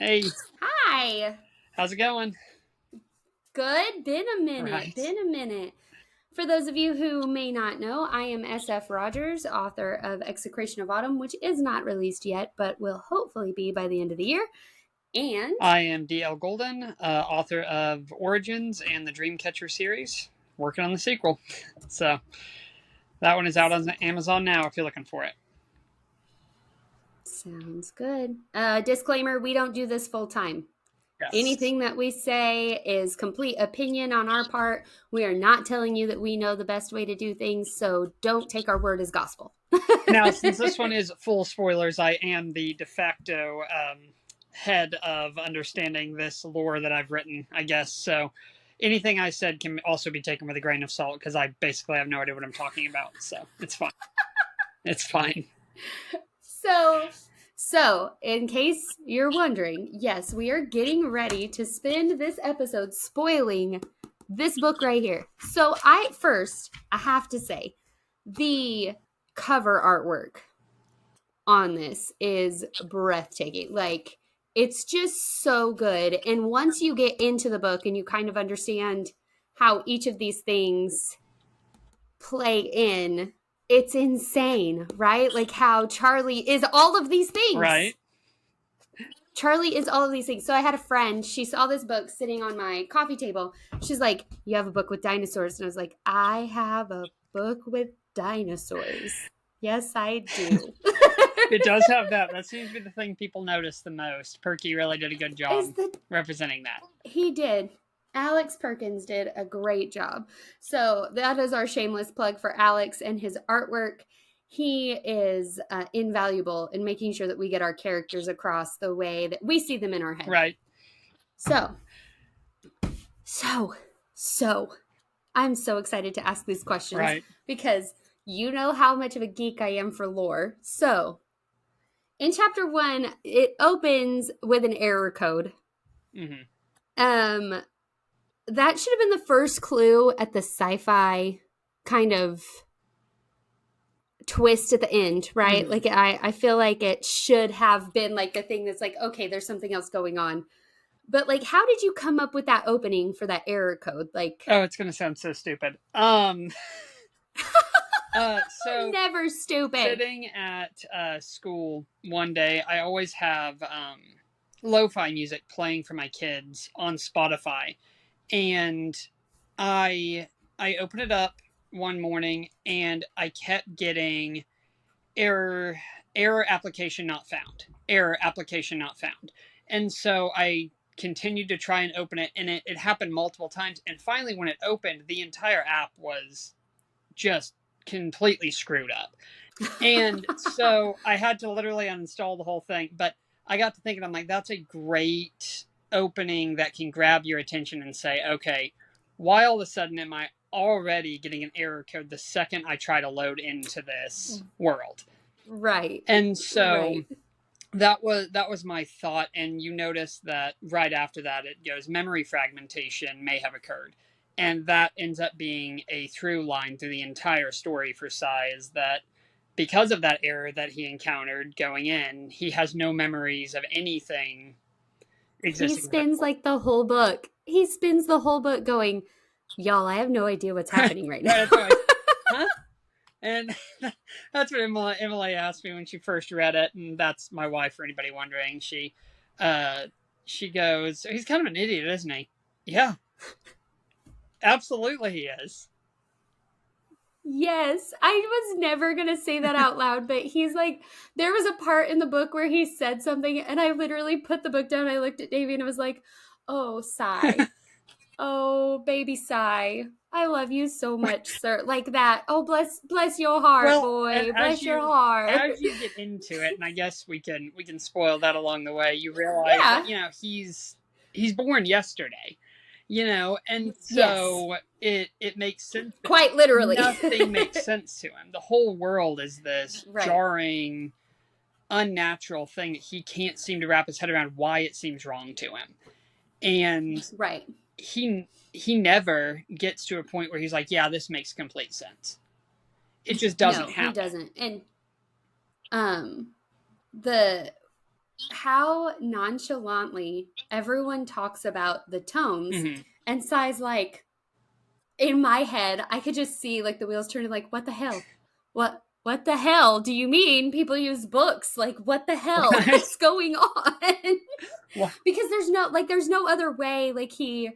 Hey, Hi. how's it going? Good. Been a minute. Right. Been a minute. For those of you who may not know, I am SF Rogers, author of Execration of Autumn, which is not released yet, but will hopefully be by the end of the year. And I am DL Golden, author of Origins and the Dreamcatcher series, working on the sequel. So that one is out on Amazon now if you're looking for it. sounds good. Disclaimer, we don't do this full time. Yes. Anything that we say is complete opinion on our part. We are not telling you that we know the best way to do things, so don't take our word as gospel. Now, since this one is full spoilers, I am the de facto head of understanding this lore that I've written, I guess. So anything I said can also be taken with a grain of salt because I basically have no idea what I'm talking about. So it's fine. It's fine. So, in case you're wondering, yes, we are getting ready to spend this episode spoiling this book right here. So, I have to say, the cover artwork on this is breathtaking. Like, it's just so good. And once you get into the book and you kind of understand how each of these things play in, it's insane, right? Like how Charlie is all of these things. Right. Charlie is all of these things. So I had a friend, she saw this book sitting on my coffee table. She's like, "You have a book with dinosaurs." And I was like, "I have a book with dinosaurs. Yes, I do." It does have that. That seems to be the thing people notice the most. Perky really did a good job Is that representing that. he did. Alex Perkins did a great job. So that is our shameless plug for Alex and his artwork. He is invaluable in making sure that we get our characters across the way that we see them in our head. Right. So, so, I'm so excited to ask these questions Right. because you know how much of a geek I am for lore. So, in chapter 1, it opens with an error code. Mm-hmm. That should have been the first clue at the sci-fi kind of twist at the end, right? Mm-hmm. Like I feel like it should have been like the thing that's like, okay, there's something else going on. But like, how did you come up with that opening for that error code? Like, Oh, it's gonna sound so stupid. So never stupid. sitting at school one day, I always have lo-fi music playing for my kids on Spotify, and I I opened it up one morning and I kept getting error error application not found, error application not found, and so I continued to try and open it, and it happened multiple times, and finally when it opened, the entire app was just completely screwed up, and so I had to literally uninstall the whole thing. But I got to thinking, I'm like, that's a great opening that can grab your attention and say, okay, why all of a sudden am I already getting an error code the second I try to load into this world? Right. And so Right. that was my thought. And you notice that right after that it goes, memory fragmentation may have occurred, and that ends up being a through line through the entire story for Sai, is that because of that error that he encountered going in, he has no memories of anything He existing spends before. like the whole book. He spends the whole book going, "Y'all, I have no idea what's happening right now." Right, that's right. Huh? And that's what Emily asked me when she first read it, and that's my wife. For anybody wondering, uh, she goes, "He's kind of an idiot, isn't he?" Yeah, absolutely, he is. Yes, I was never going to say that out loud, but he's like, there was a part in the book where he said something, and I literally put the book down. I looked at Davey and I was like, "Oh, Sigh. Oh, baby Sigh. I love you so much, sir." Like that. Oh, bless your heart, Well, boy. as Bless your you heart. as you get into it, and I guess we can spoil that along the way, you realize that Yeah. he's born yesterday, and Yes. so it makes sense that Quite literally. nothing makes sense to him. The whole world is this Right. jarring, unnatural thing that he can't seem to wrap his head around why it seems wrong to him, and Right. he never gets to a point where he's like, yeah, this makes complete sense. It just doesn't No, he happen. doesn't. And um the how nonchalantly everyone talks about the tomes, Mm-hmm. and Sai's like, in my head, I could just see like the wheels turning, like, what the hell? What the hell do you mean people use books? Like, what the hell Right. is going on? Well, Because there's no other way. Like, he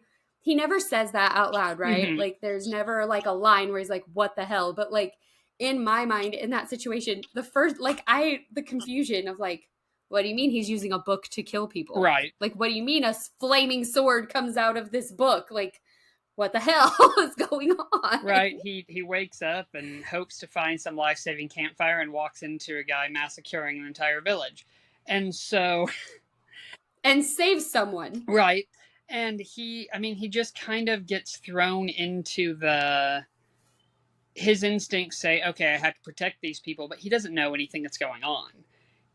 never says that out loud, right? mm-hmm. Like, there's never like a line where he's like, what the hell? But like, in my mind, in that situation, the confusion of like, what do you mean he's using a book to kill people? Right. Like, what do you mean a flaming sword comes out of this book? Like, what the hell is going on? Right. He wakes up and hopes to find some life saving campfire and walks into a guy massacring an entire village. And so And save someone. right. And he just kind of gets thrown into the his instincts say, okay, I have to protect these people, but he doesn't know anything that's going on.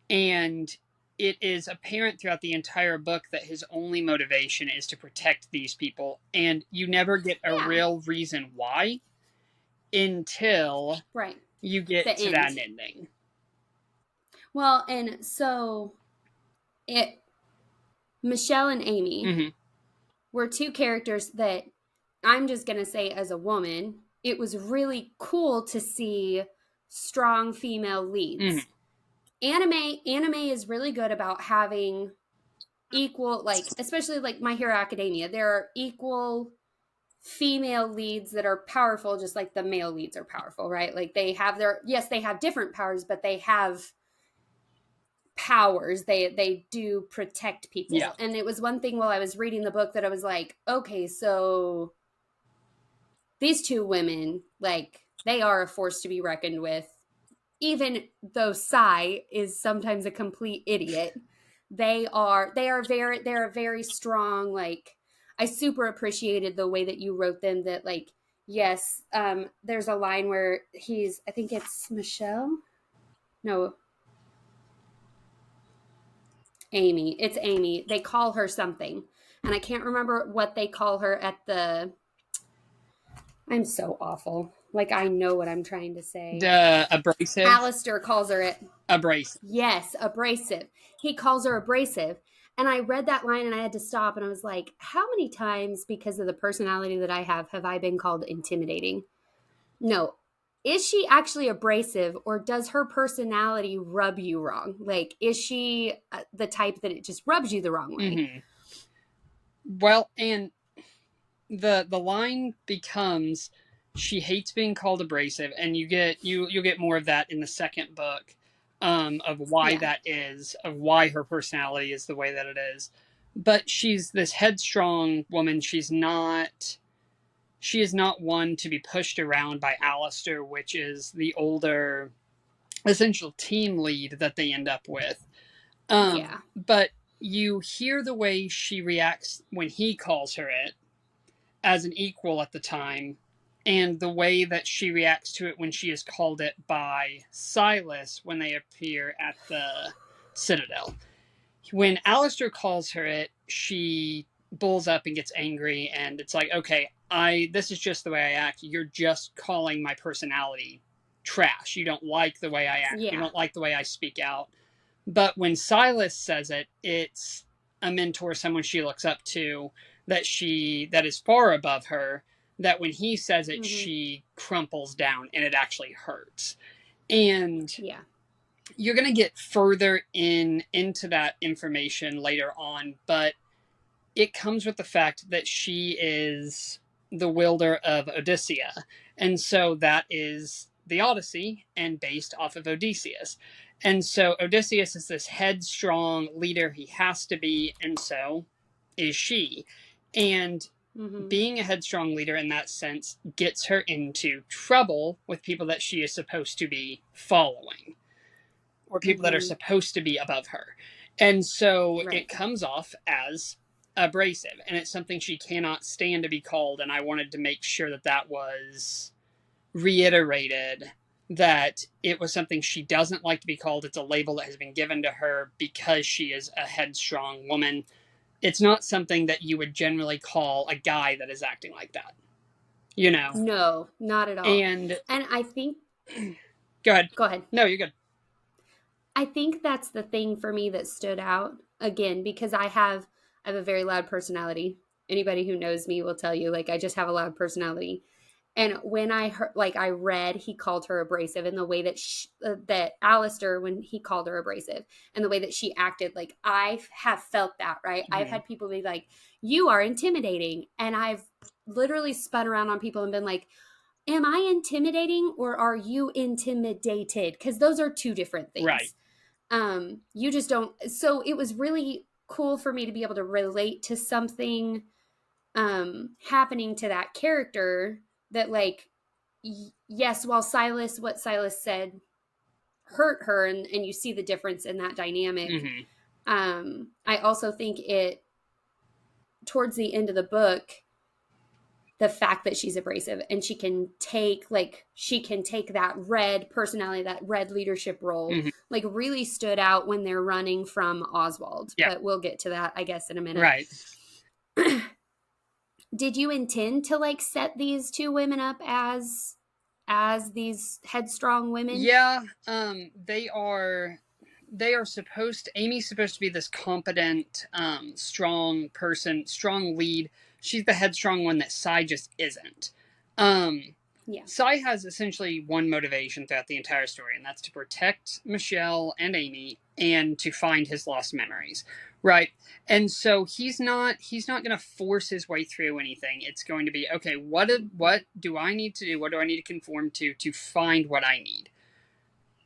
And it is apparent throughout the entire book that his only motivation is to protect these people. And you never get a Yeah. real reason why until Right. you get The to end. that ending. Well, and so it Michelle and Amy Mm-hmm. were two characters that I'm just going to say, as a woman, it was really cool to see strong female Mm-hmm. leads. Anime is really good about having equal, like, especially like My Hero Academia, there are equal female leads that are powerful just like the male leads are powerful, right? Like, they have different powers, but they have powers. They do protect Yeah. people. And it was one thing while I was reading the book that I was like, okay, so these two women, like, they are a force to be reckoned with. Even though Sai is sometimes a complete idiot, they're very strong. Like, I super appreciated the way that you wrote them, that like, yes, there's a line where I think it's Michelle, no, Amy. It's Amy. They call her something, and I can't remember what they call her at the. I'm so awful. Like, I know what I'm trying to say. The abrasive. Alistair calls her it. Abrasive. Yes, abrasive. He calls her abrasive. And I read that line and I had to stop, and I was like, how many times, because of the personality that I have I been called intimidating? No. Is she actually abrasive, or does her personality rub you wrong? Like, is she the type that it just rubs you the wrong way? Mm-hmm. Well, and the line becomes she hates being called abrasive, and you'll get more of that in the second book, of why Yeah. that is, of why her personality is the way that it is. But she's this headstrong woman. She is not one to be pushed around by Alistair, which is the older essential team lead that they end up with. Yeah. But you hear the way she reacts when he calls her it as an equal at the time, and the way that she reacts to it when she is called it by Silas when they appear at the Citadel. When Alistair calls her it, she bulls up and gets angry, and it's like, okay, this is just the way I act. You're just calling my personality trash. You don't like the way I act. You Yeah. don't like the way I speak out. But when Silas says it, it's a mentor, someone she looks up to, that is far above her, that when he says it, she crumples down and it actually hurts. And Yeah. you're going to get further into that information later on, but it comes with the fact that she is the wielder of Odyssea. And so that is the Odyssey and based off of Odysseus. And so Odysseus is this headstrong leader. He has to be, and so is she. And being a headstrong leader in that sense gets her into trouble with people that she is supposed to be following, or people that are supposed to be above her. And so it comes off as abrasive, and it's something she cannot stand to be called. And I wanted to make sure that that was reiterated, that it was something she doesn't like to be called. It's a label that has been given to her because she is a headstrong woman. It's not something that you would generally call a guy that is acting like that, you know? No, not at all. And I think. go ahead. Go ahead. No, you're good. I think that's the thing for me that stood out again because I have a very loud personality. Anybody who knows me will tell you like I just have a loud personality. And when I heard, like, I read he called her abrasive, and the way that that Alistair, when he called her abrasive, and the way that she acted, like I have felt that, right? I've Mm-hmm. had people be like, "You are intimidating," and I've literally spun around on people and been like, "Am I intimidating or are you intimidated?" Because those are two different Right. things. You just don't. So it was really cool for me to be able to relate to something happening to that character that like yes, while what Silas said hurt her, and you see the difference in that dynamic. Mm-hmm. I also think it towards the end of the book, the fact that she's abrasive and she can take that red personality, that red leadership role, Mm-hmm. like really stood out when they're running from Oswald. Yeah. But we'll get to that, I guess, in a minute. Right. Did you intend to like set these two women up as these headstrong women? Yeah. They are Amy's supposed to be this competent, strong person, strong lead. She's the headstrong one that Cy just isn't. Um, Yeah. Cy has essentially one motivation throughout the entire story, and that's to protect Michelle and Amy and to find his lost memories. Right. And so he's not going to force his way through anything. It's going to be, okay, what do I need to do? What do I need to conform to find what I need?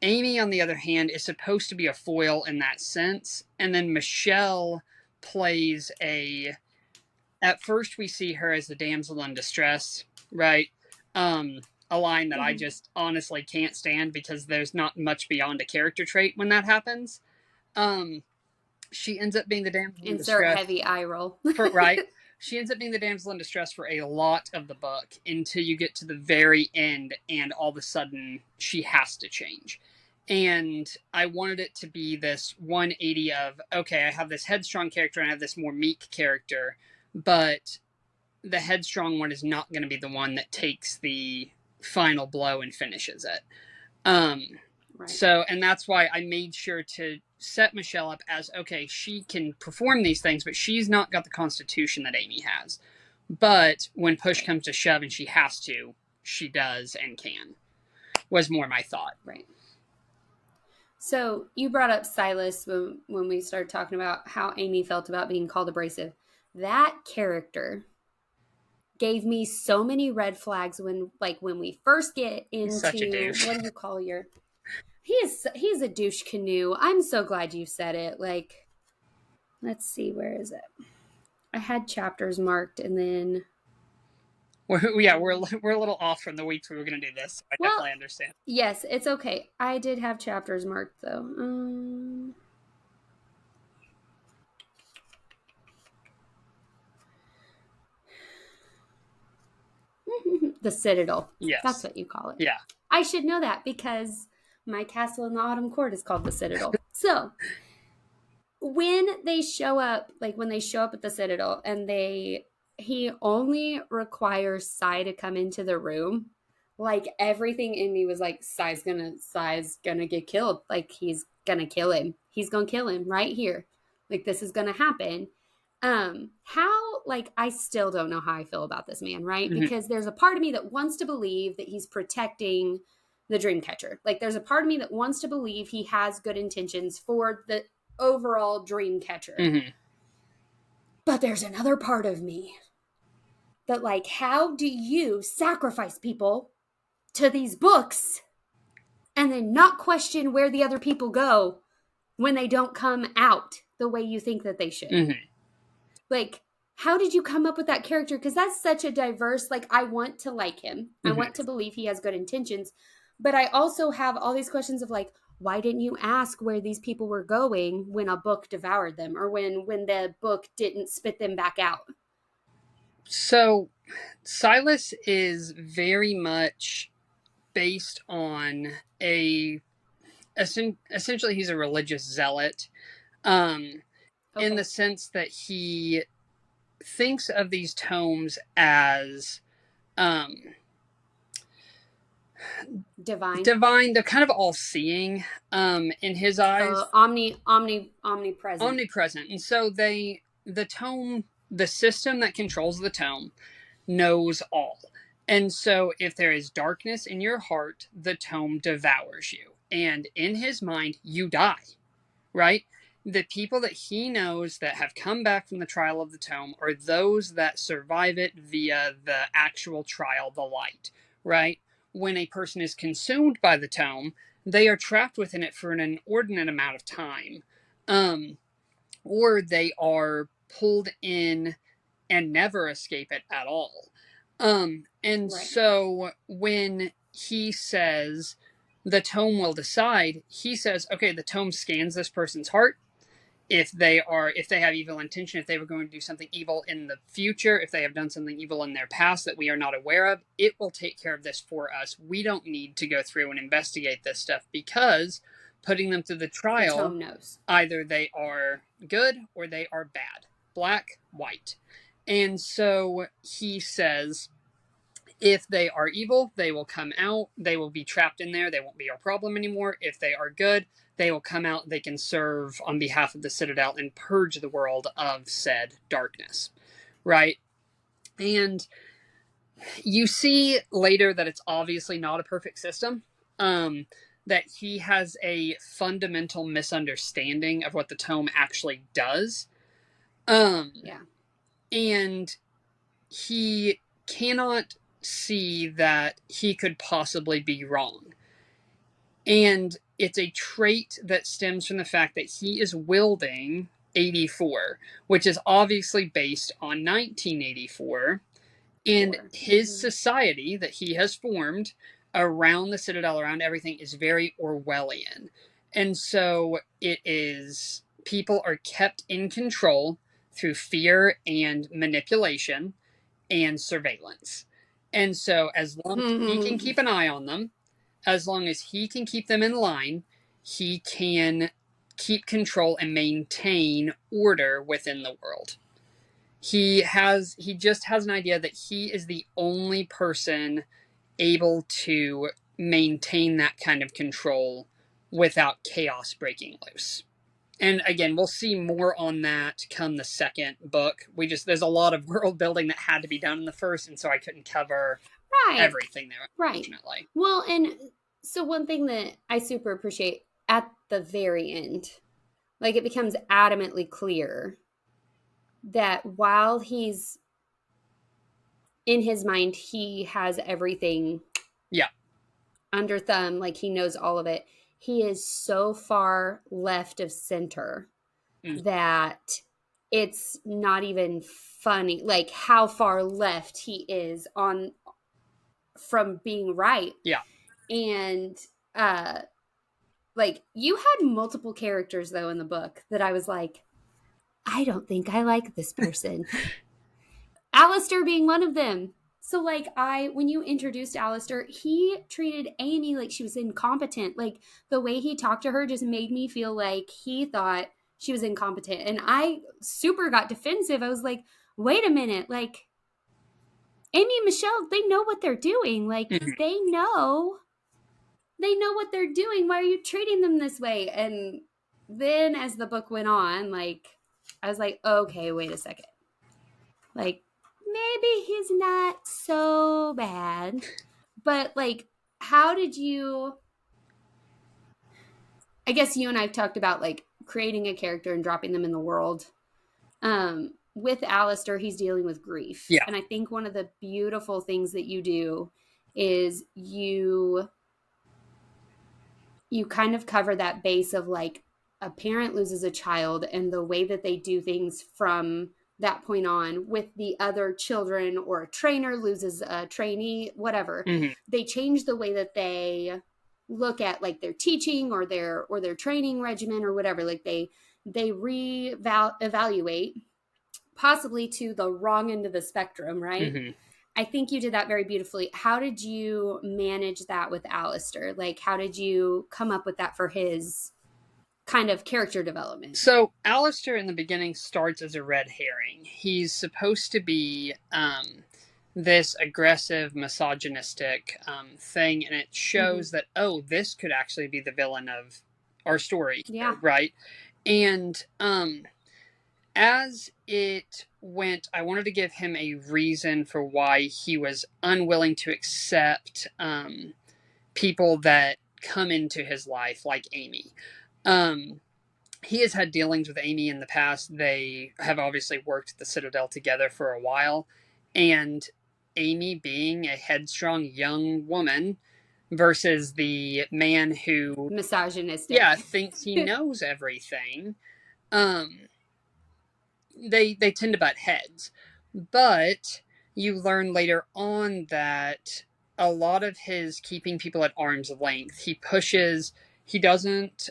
Amy, on the other hand, is supposed to be a foil in that sense. And then Michelle plays at first we see her as the damsel in distress, right? A line that I Mm-hmm. just honestly can't stand because there's not much beyond a character trait when that happens. She ends up being the damsel in Insert distress. heavy eye roll. Right? She ends up being the damsel in distress for a lot of the book until you get to the very end, and all of a sudden she has to change. And I wanted it to be this 180 of, okay, I have this headstrong character and I have this more meek character, but the headstrong one is not going to be the one that takes the final blow and finishes it. Right. So, and that's why I made sure to set Michelle up as, okay, she can perform these things, but she's not got the constitution that Amy has. But when push comes to shove and she has to, she does and can, was more my thought. Right. So you brought up Silas when we started talking about how Amy felt about being called abrasive. That character gave me so many red flags when we first get He's such a into douche. what do you call your he's a douche canoe. I'm so glad you said it. Like, let's see, where is it? I had chapters marked and then We're a little off from the weeks we were going to do this. So I definitely understand. Yes, it's okay. I did have chapters marked though. The Citadel. Yes. That's what you call it. Yeah. I should know that because my castle in the Autumn Court is called the Citadel. So when they show up at the Citadel and he only requires Cy to come into the room, like everything in me was like, Cy's gonna get killed. Like he's gonna kill him. He's gonna kill him right here. Like this is gonna happen. How, like, I still don't know how I feel about this man, right? Mhm. Because there's a part of me that wants to believe that he's protecting the Dreamcatcher. Like there's a part of me that wants to believe he has good intentions for the overall Dreamcatcher. Mm-hmm. But there's another part of me that, like, how do you sacrifice people to these books and then not question where the other people go when they don't come out the way you think that they should? Mm-hmm. Like, how did you come up with that character? Because that's such a diverse, like, I want to like him. Mm-hmm. I want to believe he has good intentions. But I also have all these questions of, like, why didn't you ask where these people were going when a book devoured them or when the book didn't spit them back out? So Silas is very much based on essentially he's a religious zealot, in the sense that he thinks of these tomes as Divine. Divine, they're kind of all seeing in his eyes, Omnipresent. omnipresent. And so the tome, the system that controls the tome, knows all. And so if there is darkness in your heart, the tome devours you. And in his mind, you die, right? The people that he knows that have come back from the trial of the tome are those that survive it via the actual trial, the light, right? When a person is consumed by the tome, they are trapped within it for an inordinate amount of time. Um, or they are pulled in and never escape it at all. And Right. so when he says the tome will decide, he says, okay, the tome scans this person's heart. If they have evil intention, if they were going to do something evil in the future, if they have done something evil in their past that we are not aware of, it will take care of this for us. We don't need to go through and investigate this stuff, because putting them through the The trial, tome knows. either they are good or they are bad, black, white. And so he says, if they are evil, they will come out. They will be trapped in there. They won't be our problem anymore. If they are good, they will come out. They can serve on behalf of the Citadel and purge the world of said darkness, right? And you see later that it's obviously not a perfect system. That he has a fundamental misunderstanding of what the tome actually does. Yeah. And he cannot see that he could possibly be wrong. And it's a trait that stems from the fact that he is wielding 84, which is obviously based on 1984. And his society that he has formed around the Citadel, around everything, is very Orwellian. And so it is, people are kept in control through fear and manipulation and surveillance. And so, as long as he can keep an eye on them, as long as he can keep them in line, he can keep control and maintain order within the world. He just has an idea that he is the only person able to maintain that kind of control without chaos breaking loose. And again, we'll see more on that come the second book. There's a lot of world building that had to be done in the first, and so I couldn't cover everything there, unfortunately. Well, and so one thing that I super appreciate at the very end, like, it becomes adamantly clear that while he's in his mind, he has everything under thumb, like he knows all of it. He is so far left of center that it's not even funny, like how far left he is on from being right. And like, you had multiple characters though in the book that I was like, I don't think I like this person. Alistair being one of them. So like, when you introduced Alistair, he treated Amy like she was incompetent. Like, the way he talked to her just made me feel like he thought she was incompetent. And I super got defensive. I was like, wait a minute, like, Amy and Michelle, they know what they're doing. Like, they know what they're doing. Why are you treating them this way? And then as the book went on, like, I was like, okay, wait a second. Like, maybe he's not so bad. But like, how did you, I guess you and I've talked about like creating a character and dropping them in the world. With Alistair, he's dealing with grief. And I think one of the beautiful things that you do is you kind of cover that base of like, a parent loses a child and the way that they do things from that point on with the other children, or a trainer loses a trainee, whatever. They change the way that they look at like their teaching or their training regimen or whatever. Like, they evaluate possibly to the wrong end of the spectrum, right? I think you did that very beautifully. How did you manage that with Alistair? Like, how did you come up with that for his kind of character development? So Alistair in the beginning starts as a red herring. He's supposed to be this aggressive, misogynistic thing, and it Mm-hmm. shows that, oh, this could actually be the villain of our story Yeah. here, right? And as it went, I wanted to give him a reason for why he was unwilling to accept people that come into his life, like Amy. Um, he has had dealings with Amy in the past. They have obviously worked at the Citadel together for a while. And Amy, being a headstrong young woman, versus the man who, yeah, Misogynistic. thinks he knows everything, um, they tend to butt heads. But you learn later on that a lot of his keeping people at arm's length, he pushes, he doesn't,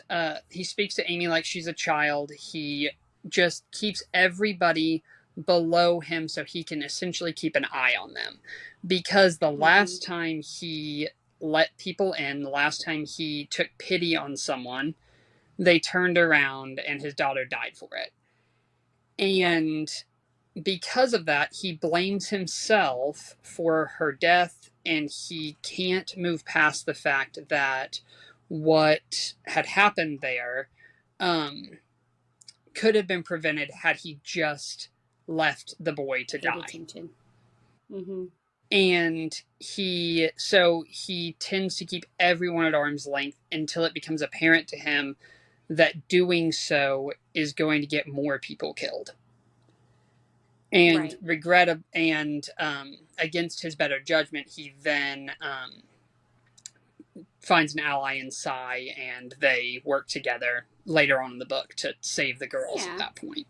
he speaks to Amy like she's a child. He just keeps everybody below him so he can essentially keep an eye on them. Because the Mm-hmm. last time he let people in, the last time he took pity on someone, they turned around and his daughter died for it. And because of that, he blames himself for her death, and he can't move past the fact that what had happened there um, could have been prevented had he just left the boy to Paid die. attention. Mm-hmm. And he tends to keep everyone at arm's length until it becomes apparent to him that doing so is going to get more people killed. And Right. against his better judgment, he then finds an ally in Sai, and they work together later on in the book to save the girls at Yeah. that point.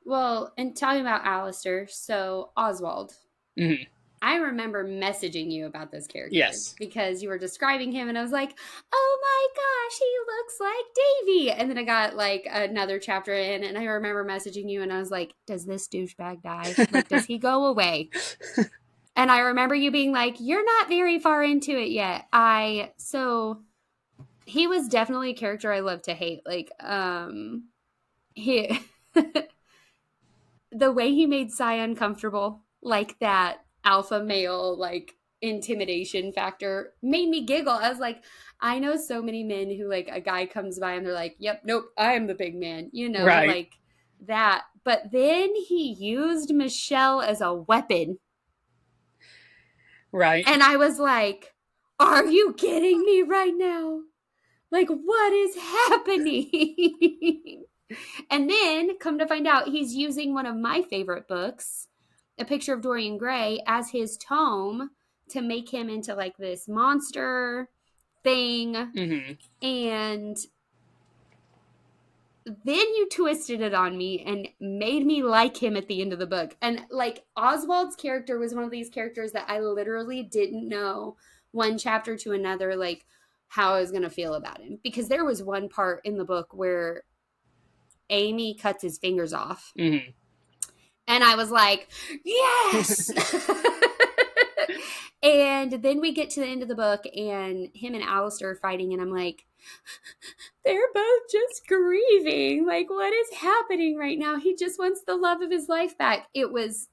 Well, and talking about Alistair, so Oswald, Mm-hmm. I remember messaging you about this character Yes. because you were describing him, and I was like, "Oh my gosh, he looks like Davy." And then I got like another chapter in, and I remember messaging you, and I was like, "Does this douchebag die? Like, does he go away?" And I remember you being like, "You're not very far into it yet." So he was definitely a character I love to hate. Like, he the way he made Sai uncomfortable, like that alpha male, like intimidation factor, made me giggle. I was like, I know so many men who, like, a guy comes by and they're like, "Yep, nope, I am the big man," Right. like that. But then he used Michelle as a weapon. Right. And I was like, are you kidding me right now? Like, what is happening? And then come to find out, he's using one of my favorite books, A Picture of Dorian Gray, as his tome to make him into like this monster thing. Mm-hmm. And then you twisted it on me and made me like him at the end of the book. And like Oswald's character was one of these characters that I literally didn't know one chapter to another, like how I was going to feel about him. Because there was one part in the book where Amy cuts his fingers off. Mm-hmm. And I was like, yes. And then we get to the end of the book and him and Alistair are fighting. And I'm like, they're both just grieving. Like, what is happening right now? He just wants the love of his life back. The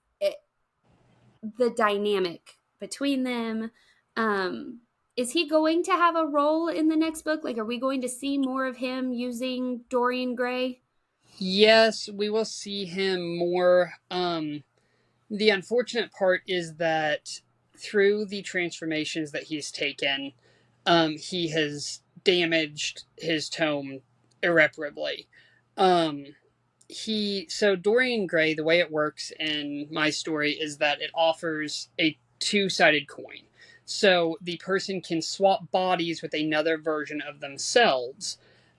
dynamic between them. Um, is he going to have a role in the next book? Like, are we going to see more of him using Dorian Gray? Yes, we will see him more. The unfortunate part is that through the transformations that he's taken, he has damaged his tome irreparably. Um, Dorian Gray, the way it works in my story is that it offers a two-sided coin. So the person can swap bodies with another version of themselves.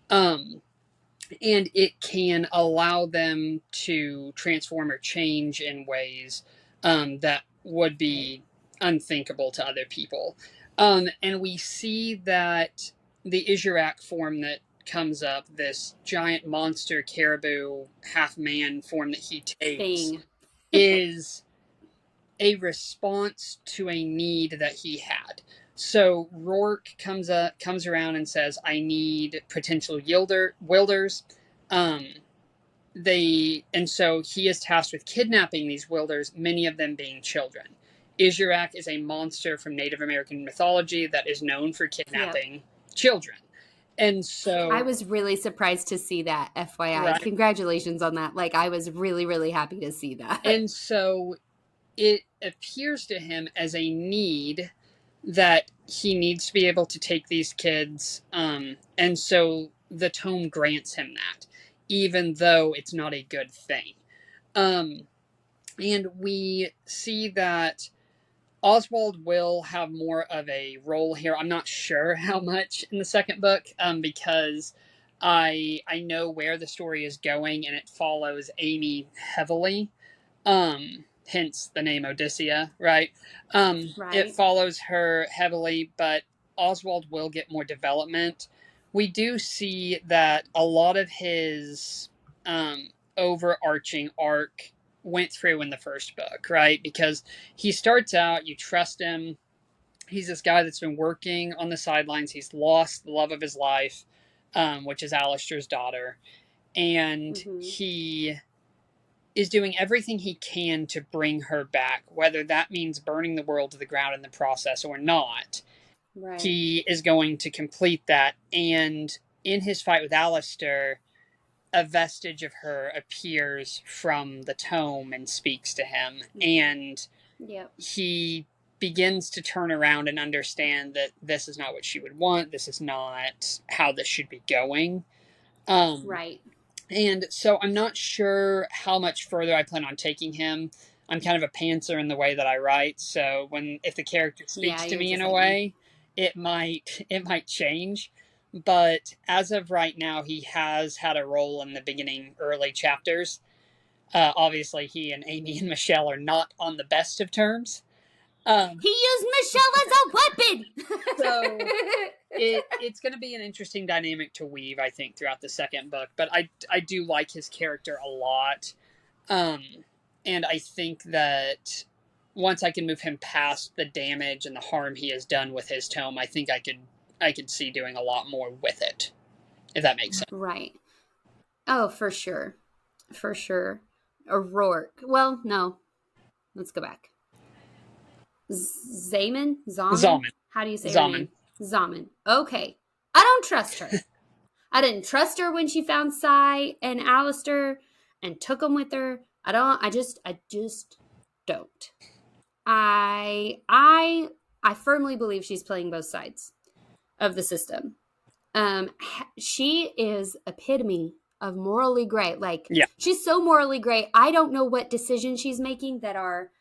Um, and it can allow them to transform or change in ways that would be unthinkable to other people. And we see that the Izurak form that comes up, this giant monster caribou half man form that he takes, Thing. is a response to a need that he had. So Rourke comes around and says, "I need potential wielders." Um, and so he is tasked with kidnapping these wielders, many of them being children. Isharak is a monster from Native American mythology that is known for Yep. kidnapping children. And I so, was really surprised to see that, FYI. right. Congratulations on that. Like, I was really, really happy to see that. And so it appears to him as a need that he needs to be able to take these kids. And so the tome grants him that, even though it's not a good thing. Um, and we see that Oswald will have more of a role here. I'm not sure how much in the second book, because I know where the story is going, and it follows Amy heavily. Hence the name Odyssea, right? It Right? follows her heavily, but Oswald will get more development. We do see that a lot of his overarching arc went through in the first book, right? Because he starts out, you trust him. He's this guy that's been working on the sidelines. He's lost the love of his life, which is Alistair's daughter. And Mm-hmm. he is doing everything he can to bring her back, whether that means burning the world to the ground in the process or not. Right. He is going to complete that. And in his fight with Alistair, a vestige of her appears from the tome and speaks to him. Mm-hmm. And Yep. he begins to turn around and understand that this is not what she would want. This is not how this should be going. Um, Right. and so I'm not sure how much further I plan on taking him. I'm kind of a pantser in the way that I write, so if the character Yeah, speaks to you're me in just a like me. way, it might change. But as of right now, he has had a role in the beginning early chapters. Obviously, he and Amy and Michelle are not on the best of terms. Um, He used Michelle as a weapon! so it's going to be an interesting dynamic to weave, I think, throughout the second book. But I do like his character a lot. Um, and I think that once I can move him past the damage and the harm he has done with his tome, I could see doing a lot more with it, if that makes sense. Right. Oh, for sure. For sure. O'Rourke. Well, no. Let's go back. Zaman? Zaman? Zalman. How do you say her Zalman. name? Zaman. Okay. I don't trust her. I didn't trust her when she found Cy and Alistair and took them with her. I just don't. I firmly believe she's playing both sides of the system. Um, she is epitome of morally gray. Like, Yeah. she's so morally gray. I don't know what decisions she's making that are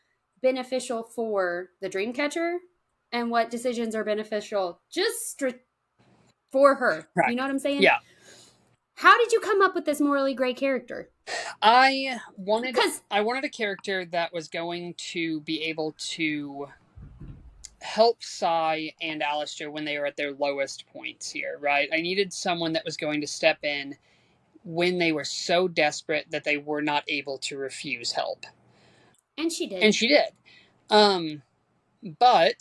beneficial for the Dreamcatcher and what decisions are beneficial just for her. You Right. know what I'm saying? Yeah. How did you come up with this morally gray character? I wanted Because I wanted a character that was going to be able to help Cy and Alistair when they were at their lowest points here, right? I needed someone that was going to step in when they were so desperate that they were not able to refuse help. and she And did. she did. But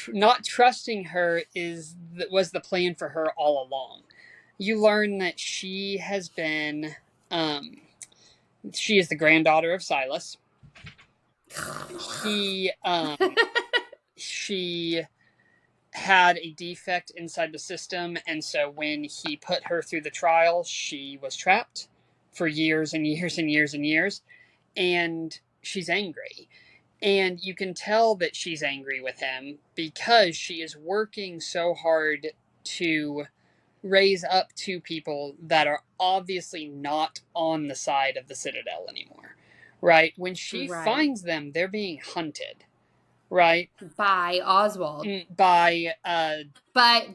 not trusting her was the plan for her all along. You learn that um, she is the granddaughter of Silas. He she had a defect inside the system, and so when he put her through the trial, she was trapped for years and years and years and years, and she's angry. And you can tell that she's angry with him because she is working so hard to raise up two people that are obviously not on the side of the Citadel anymore. Right? When she Right. finds them, they're being hunted. Right? By Oswald. By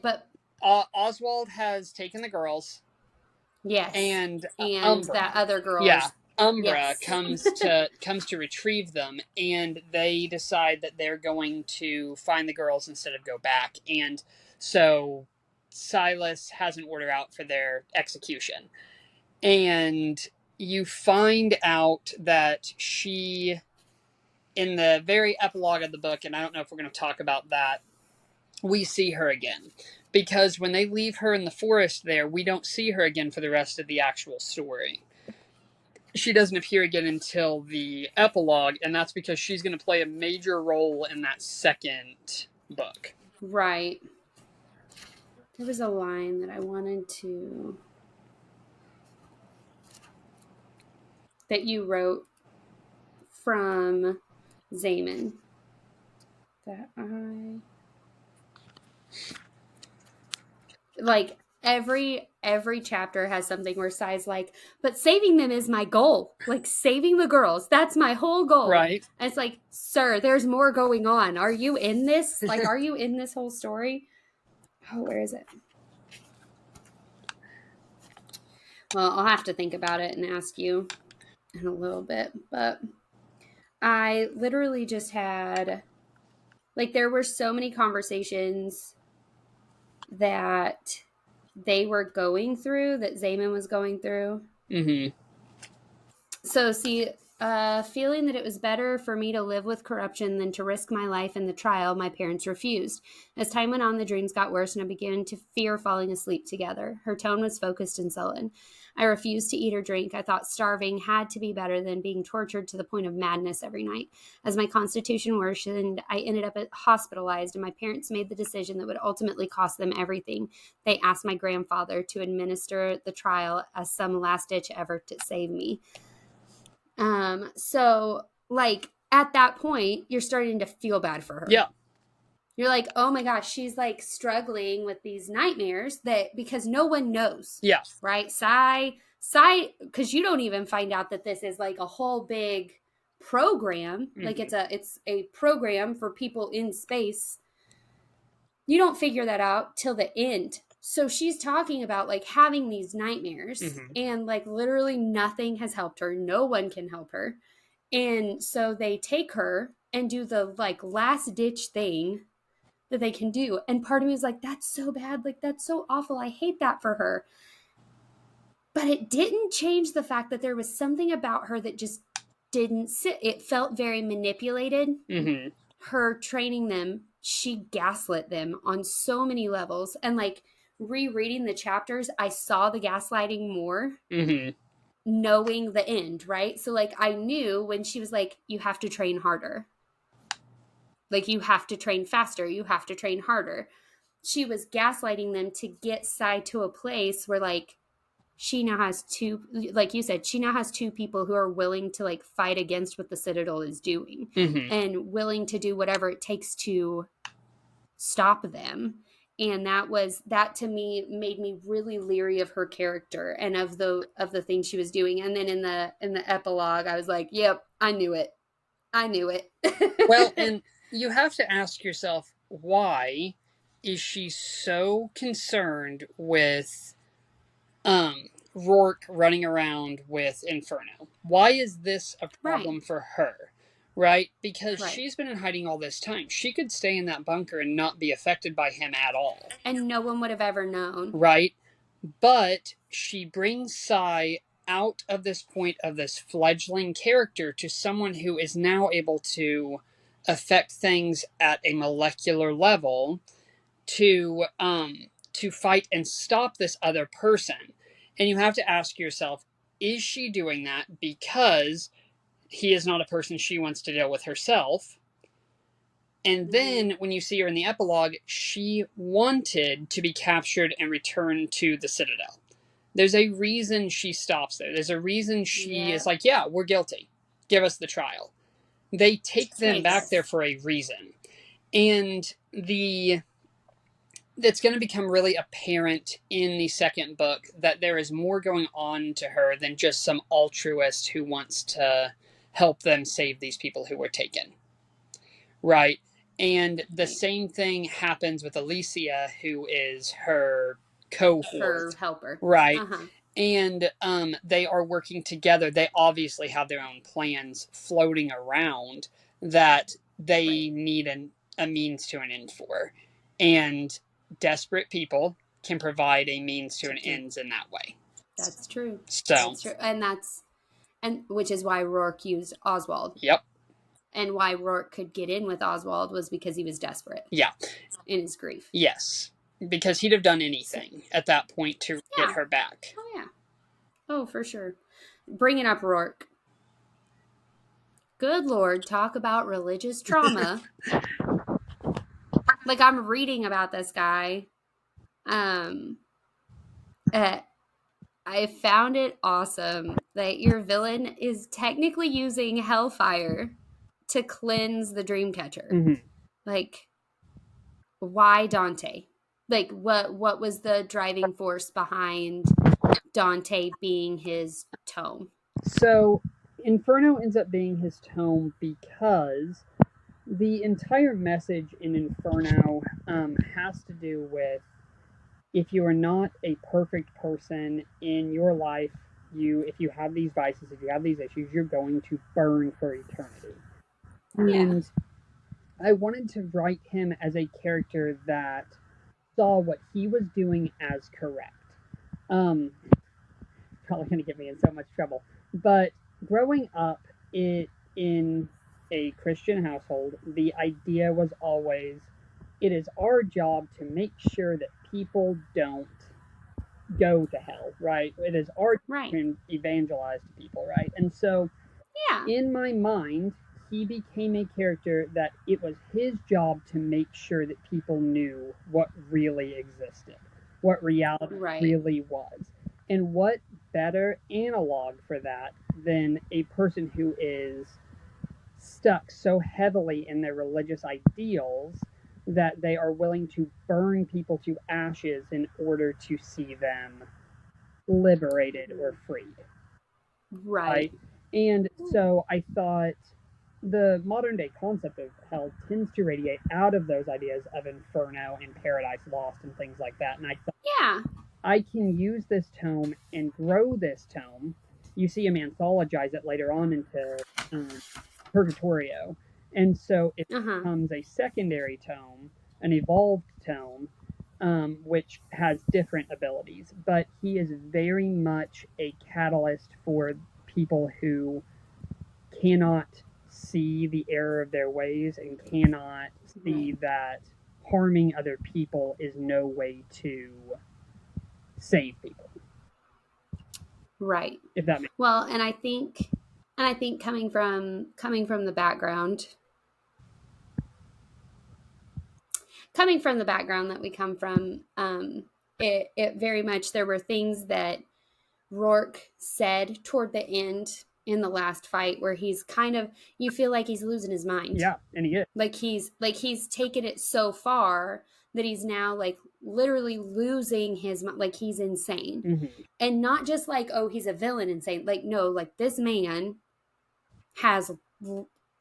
But Oswald has taken the girls, yes. and And Umbra. that other Yeah, girl's Umbra yes. comes to retrieve them, and they decide that they're going to find the girls instead of go back, and so Silas has an order out for their execution, and you find out that she, in the very epilogue of the book, and I don't know if we're going to talk about that, we see her again. Because when they leave her in the forest there, we don't see her again for the rest of the actual story. she doesn't appear again until the epilogue, and that's because she's going to play a major role in that second book. Right. There was a line that I wanted to that you wrote from Zaman that I like every chapter has something where Sai's like, but saving them is my goal. Like saving the girls, that's my whole goal. Right. And it's like, sir, there's more going on. Are you in this? Like, are you in this whole story? Oh, where is it? Well, I'll have to think about it and ask you in a little bit. But I literally just had, like, there were so many conversations that they were going through, that Zaman was going through. Mm-hmm. So, see, feeling that it was better for me to live with corruption than to risk my life in the trial, my parents refused. As time went on, the dreams got worse, and I began to fear falling asleep together. Her tone was focused and sullen. I refused to eat or drink. I thought starving had to be better than being tortured to the point of madness every night. As my constitution worsened, I ended up hospitalized, and my parents made the decision that would ultimately cost them everything. They asked my grandfather to administer the trial as some last-ditch effort to save me. So like at that point, you're starting to feel bad for her. Yeah. You're like, oh my gosh, she's like struggling with these nightmares that because no one knows. Yeah. Right? Sai, because you don't even find out that this is like a whole big program. Mm-hmm. Like it's a program for people in space. You don't figure that out till the end. So she's talking about like having these nightmares Mm-hmm. and like literally nothing has helped her. No one can help her. And so they take her and do the like last ditch thing that they can do. And part of me is like, that's so bad. Like, that's so awful. I hate that for her. But it didn't change the fact that there was something about her that just didn't sit. It felt very manipulated. Mm-hmm. Her training them, she gaslit them on so many levels. And like rereading the chapters, I saw the gaslighting more. Mm-hmm. Knowing the end, right? So like I knew when she was like, you have to train harder. Like you have to train faster, you have to train harder. She was gaslighting them to get Sai to a place where like she now has two, like you said, she now has two people who are willing to like fight against what the Citadel is doing. Mm-hmm. And willing to do whatever it takes to stop them. And that to me made me really leery of her character and of the things she was doing. And then in the epilogue, I was like, yep, I knew it. Well, and you have to ask yourself, why is she so concerned with Rourke running around with Inferno? Why is this a problem for her? Right? Because she's been in hiding all this time. She could stay in that bunker and not be affected by him at all. And no one would have ever known. Right? But she brings Sai out of this point of this fledgling character to someone who is now able to affect things at a molecular level to fight and stop this other person. And you have to ask yourself, is she doing that because he is not a person she wants to deal with herself? And then when you see her in the epilogue, she wanted to be captured and returned to the Citadel. There's a reason she stops there. There's a reason she is like, yeah, we're guilty. Give us the trial. They take them back there for a reason. And that's going to become really apparent in the second book that there is more going on to her than just some altruist who wants to help them save these people who were taken. Right? And the same thing happens with Alicia, who is her cohort. Her helper. Right. And they are working together. They obviously have their own plans floating around that they need a means to an end for. And desperate people can provide a means to an end in that way. That's true. So that's true. And which is why Rourke used Oswald. Yep. And why Rourke could get in with Oswald was because he was desperate. Yeah. In his grief. Yes. Because he'd have done anything at that point to get her back. Oh, yeah. Oh, for sure. Bringing up Rourke. Good Lord, talk about religious trauma. Like, I'm reading about this guy. Um, uh, I found it awesome that your villain is technically using hellfire to cleanse the Dreamcatcher. Hmm. Like, why Dante? Like, what was the driving force behind Dante being his tome? So Inferno ends up being his tome because the entire message in Inferno has to do with if you are not a perfect person in your life, if you have these vices, if you have these issues, you're going to burn for eternity. Yeah. And I wanted to write him as a character that saw what he was doing as correct. Um, Probably going to get me in so much trouble. But growing up in a Christian household, the idea was always it is our job to make sure that people don't go to hell, right? It is our job Right. to evangelize to people, right? And so Yeah. in my mind, he became a character that it was his job to make sure that people knew what really existed, what reality Right. really was. And what better analog for that than a person who is stuck so heavily in their religious ideals that they are willing to burn people to ashes in order to see them liberated or freed, Right. right? And so I thought the modern day concept of hell tends to radiate out of those ideas of inferno and paradise lost and things like that. And I thought Yeah. I can use this tome and grow this tome. You see him anthologize it later on into um, Purgatorio. And so it Uh huh. becomes a secondary tome, an evolved tome, which has different abilities. But he is very much a catalyst for people who cannot see the error of their ways and cannot see Right. that harming other people is no way to save people, Right. if that makes Well, and I think coming from the background, that we come from, it very much there were things that Rourke said toward the end in the last fight where he's kind of you feel like he's losing his mind. yeah, and he is. Like he's taken it so far that he's now like literally losing his mind, like he's insane. Mm-hmm. And not just like, oh, he's a villain insane. Like, no, like this man has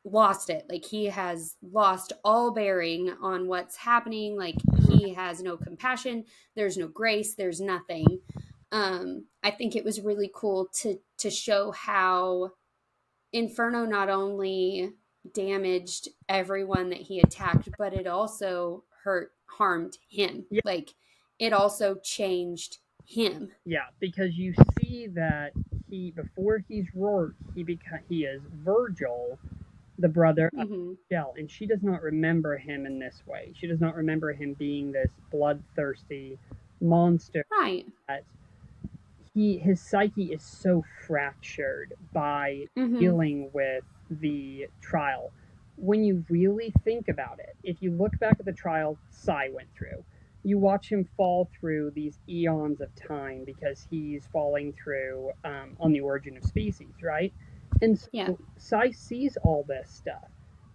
lost it. Like he has lost all bearing on what's happening. Like he has no compassion. There's no grace. There's nothing. I think it was really cool to show how Inferno not only damaged everyone that he attacked, but it also harmed him. Yeah, Like it also changed him. yeah, because you see that before he's Rourke, he is Virgil, the brother of Mm-hmm. Michelle, and she does not remember him in this way. She does not remember him being this bloodthirsty monster Right. that his psyche is so fractured by Mm-hmm. dealing with the trial. When you really think about it, if you look back at the trial Sai went through, you watch him fall through these eons of time because he's falling through on the origin of species, right? And Yeah. so Sai sees all this stuff.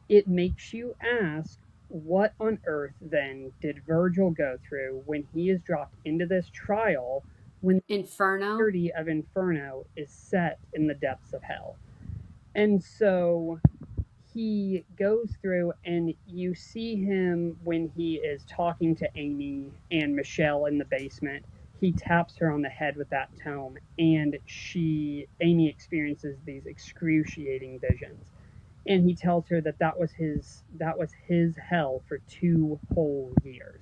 It makes you ask, what on earth then did Virgil go through when he is dropped into this trial when Inferno. entirety of Inferno is set in the depths of hell? And so he goes through, and you see him when he is talking to Amy and Michelle in the basement. He taps her on the head with that tome, and Amy experiences these excruciating visions. And he tells her that that was his hell for 2 whole years.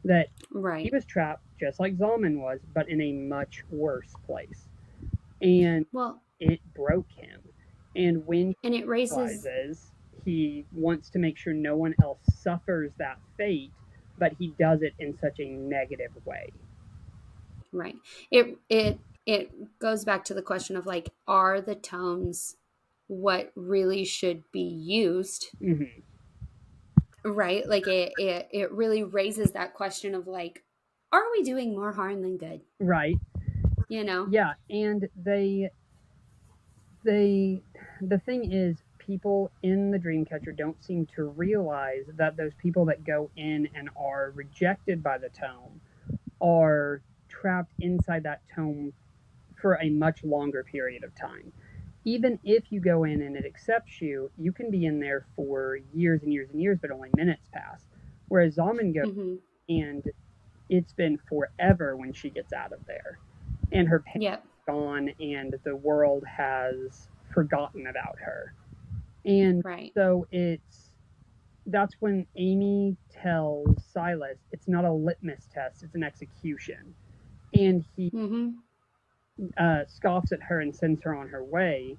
That he Right. was trapped just like Zalman was, but in a much worse place. And Well, it broke him. And when he and it raises realizes, he wants to make sure no one else suffers that fate, but he does it in such a negative way. right. It it goes back to the question of like, are the tomes what really should be used? Mm-hmm. Right? Like it really raises that question of like, are we doing more harm than good? Right. You know? Yeah, and they the thing is, people in the Dreamcatcher don't seem to realize that those people that go in and are rejected by the tome are trapped inside that tome for a much longer period of time. Even if you go in and it accepts you, you can be in there for years and years and years, but only minutes pass. Whereas Zaman goes Mm-hmm. and it's been forever when she gets out of there. And her parents Yep. are gone and the world has forgotten about her. And Right. so that's when Amy tells Silas it's not a litmus test, it's an execution. And he Mm-hmm. scoffs at her and sends her on her way.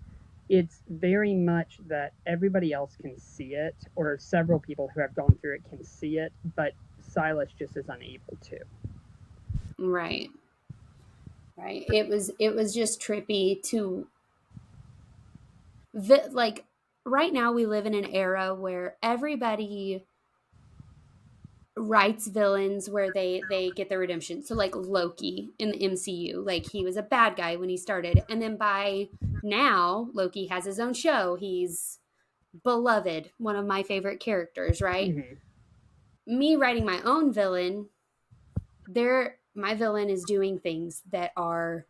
It's very much that everybody else can see it, or several people who have gone through it can see it, but Silas just is unable to. Right. Right. It was just trippy to like right now we live in an era where everybody writes villains where they get their redemption. So like Loki in the MCU, like he was a bad guy when he started, and then by now Loki has his own show. He's beloved, one of my favorite characters, right? Mm-hmm. Me writing my own villain, there my villain is doing things that are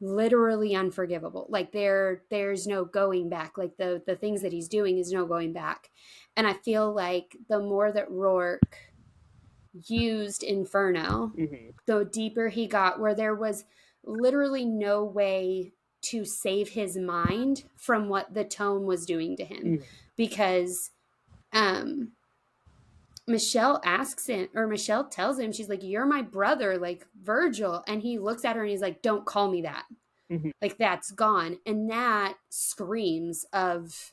literally unforgivable. Like there's no going back. Like the things that he's doing is no going back. And I feel like the more that Rourke used Inferno, Mm-hmm. the deeper he got, where there was literally no way to save his mind from what the tome was doing to him. Mm-hmm. Because um Michelle asks him, or Michelle tells him, she's like, "You're my brother, like Virgil." And he looks at her and he's like, "Don't call me that." Mm-hmm. Like that's gone. And that screams of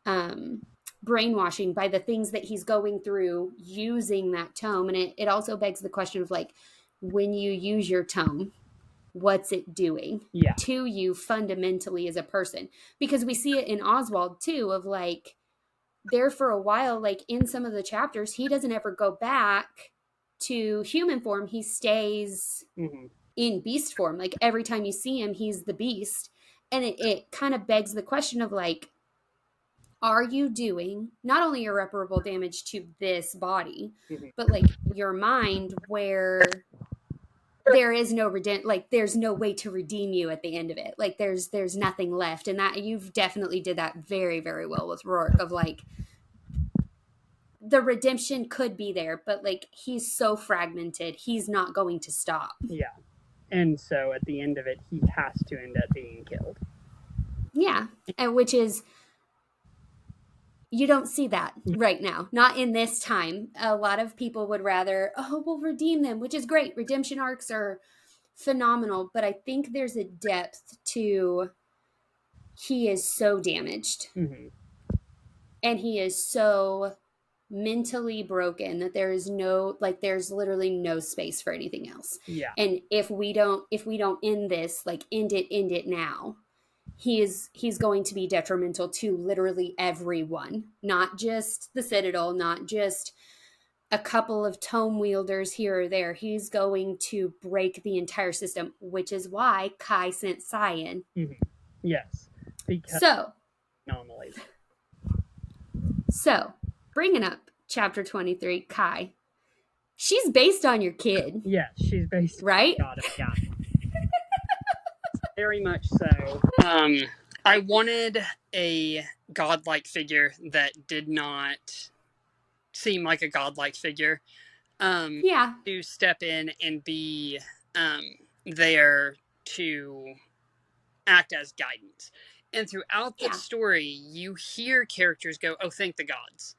um brainwashing by the things that he's going through using that tome. And it also begs the question of like, when you use your tome, what's it doing Yeah. to you fundamentally as a person? Because we see it in Oswald too, of like, there for a while, like in some of the chapters, he doesn't ever go back to human form. He stays Mm-hmm. in beast form. Like every time you see him, he's the beast. And it kind of begs the question of like, are you doing not only irreparable damage to this body, Mm-hmm. but like your mind, where there is no like there's no way to redeem you at the end of it. Like there's nothing left. And that you've definitely did that very, very well with Rourke, of like, the redemption could be there, but like he's so fragmented, he's not going to stop. Yeah. And so at the end of it, he has to end up being killed. Yeah. And which is, you don't see that right now, not in this time. A lot of people would rather, oh, we'll redeem them, which is great. Redemption arcs are phenomenal, but I think there's a depth to, he is so damaged Mm-hmm. and he is so mentally broken that there is no, like there's literally no space for anything else. Yeah. And if we don't end this, like end it now, he's going to be detrimental to literally everyone, not just the Citadel, not just a couple of tome wielders here or there. He's going to break the entire system, which is why Kai sent Cyan. Mm-hmm. Yes. Because So anomalies. so bringing up chapter 23, Kai, she's based on your kid, Yes, she's based. right? Got it. Yeah. Very much so. I wanted a godlike figure that did not seem like a godlike figure. Yeah. To step in and be there to act as guidance. And throughout the Yeah. story, you hear characters go, "Oh, thank the gods."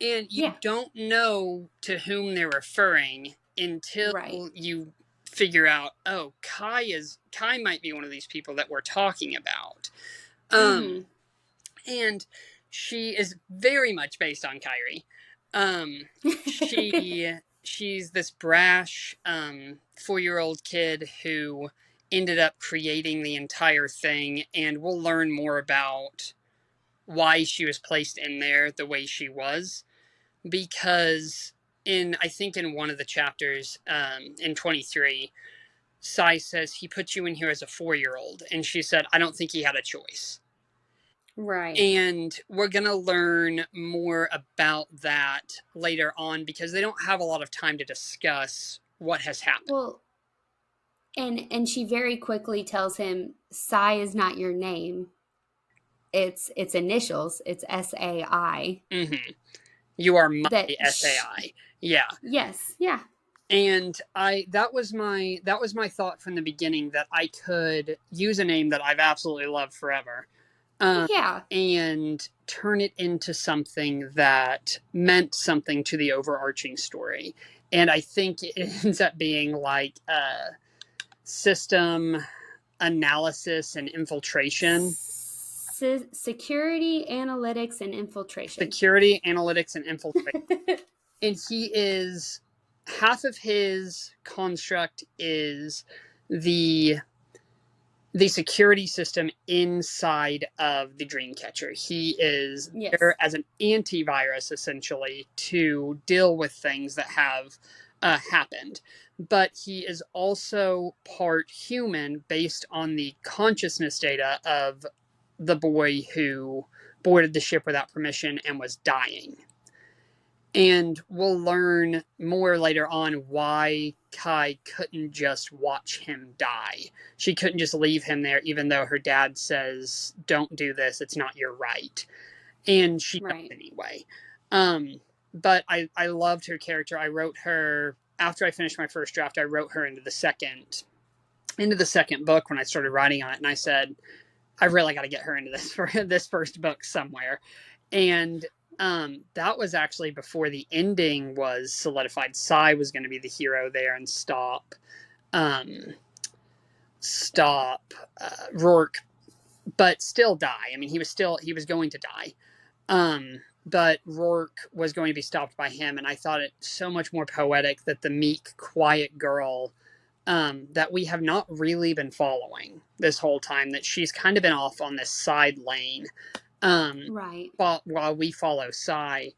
And you Yeah. don't know to whom they're referring until Right. you figure out, oh, Kai might be one of these people that we're talking about. Mm-hmm. And she is very much based on Kyrie. She's this brash 4-year-old kid who ended up creating the entire thing, and we'll learn more about why she was placed in there the way she was. Because I think in one of the chapters, in 23, Sai says he put you in here as a 4-year-old, and she said, I don't think he had a choice. Right. And we're going to learn more about that later on, because they don't have a lot of time to discuss what has happened. Well, and she very quickly tells him, Sai is not your name. It's initials. It's SAI. Mm-hmm. You are my That SAI. Yeah. yes, yeah. And that was my thought from the beginning, that I could use a name that I've absolutely loved forever, um, Yeah. and turn it into something that meant something to the overarching story. And I think it ends up being like system analysis and infiltration. Security, analytics, and infiltration. Security, analytics, and infiltration. And he is, half of his construct is the security system inside of the Dreamcatcher. He is Yes. there as an antivirus, essentially, to deal with things that have happened. But he is also part human, based on the consciousness data of the boy who boarded the ship without permission and was dying. And we'll learn more later on why Kai couldn't just watch him die. She couldn't just leave him there, even though her dad says, don't do this, it's not your right. And she does Right. anyway. But I loved her character. I wrote her, after I finished my first draft, I wrote her into the second book when I started writing on it. And I said, I really got to get her into this for this first book somewhere. And that was actually before the ending was solidified. Sai was going to be the hero there and um, stop Rourke, but still die. I mean, he was going to die. But Rourke was going to be stopped by him, and I thought it so much more poetic that the meek, quiet girl, that we have not really been following this whole time, that she's kind of been off on this side lane, Right. while we follow Sai.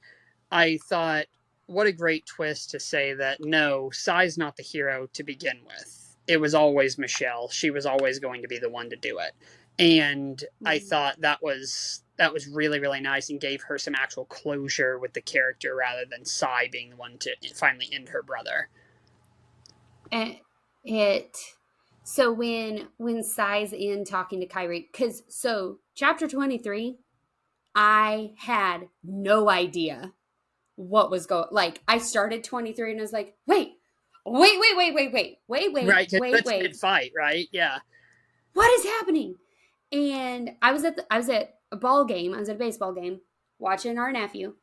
I thought, what a great twist to say that no, Sai's not the hero to begin with. It was always Michelle. She was always going to be the one to do it. And I Mm. thought that was really, really nice, and gave her some actual closure with the character, rather than Sai being the one to finally end her brother. And it so when Sai's in talking to Kyrie, because so chapter 23, I had no idea what was going, like I started 23 and I was like, Right, because that's a good wait, fight, right? Yeah. what is happening? And I was at a ball game, I was at a baseball game watching our nephew,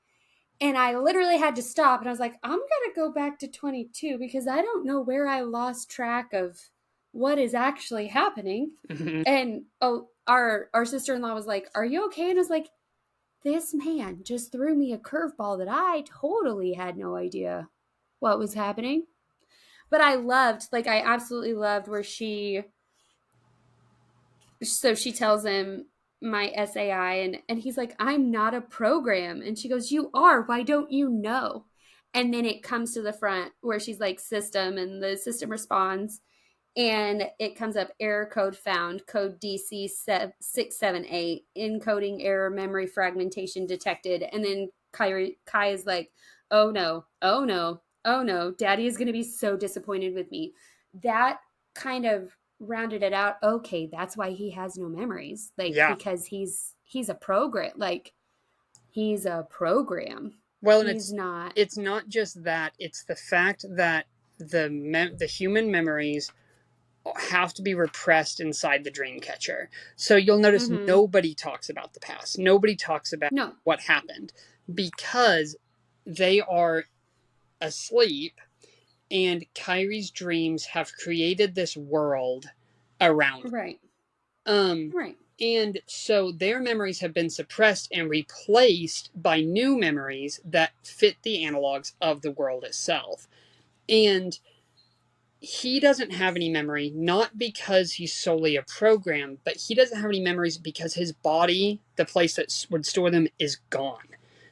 and I literally had to stop and I was like, I'm gonna go back to 22 because I don't know where I lost track of what is actually happening. Mhm. And oh, our sister-in-law was like, are you okay? And I was like, this man just threw me a curveball that I totally had no idea what was happening. But I loved, like, I absolutely loved where she tells him my SAI, and he's like, I'm not a program. And she goes, you are. Why don't you know? And then it comes to the front where she's like, system, and the system responds, and it comes up, error code found, code DC 678, encoding error, memory fragmentation detected. And then Kai is like, oh no, oh no, oh no, daddy is going to be so disappointed with me. That kind of rounded it out. Okay, that's why he has no memories, like, Yeah. because he's a program, like, he's a program. Well, and He's not. it's not just that; it's the fact that the human memories have to be repressed inside the Dreamcatcher. So you'll notice Mm-hmm. nobody talks about the past. Nobody talks about No. what happened, because they are asleep, and Kyrie's dreams have created this world around. Right. Um, Right. and so their memories have been suppressed and replaced by new memories that fit the analogs of the world itself. And he doesn't have any memory, not because he's solely a program, but he doesn't have any memories because his body, the place that would store them, is gone.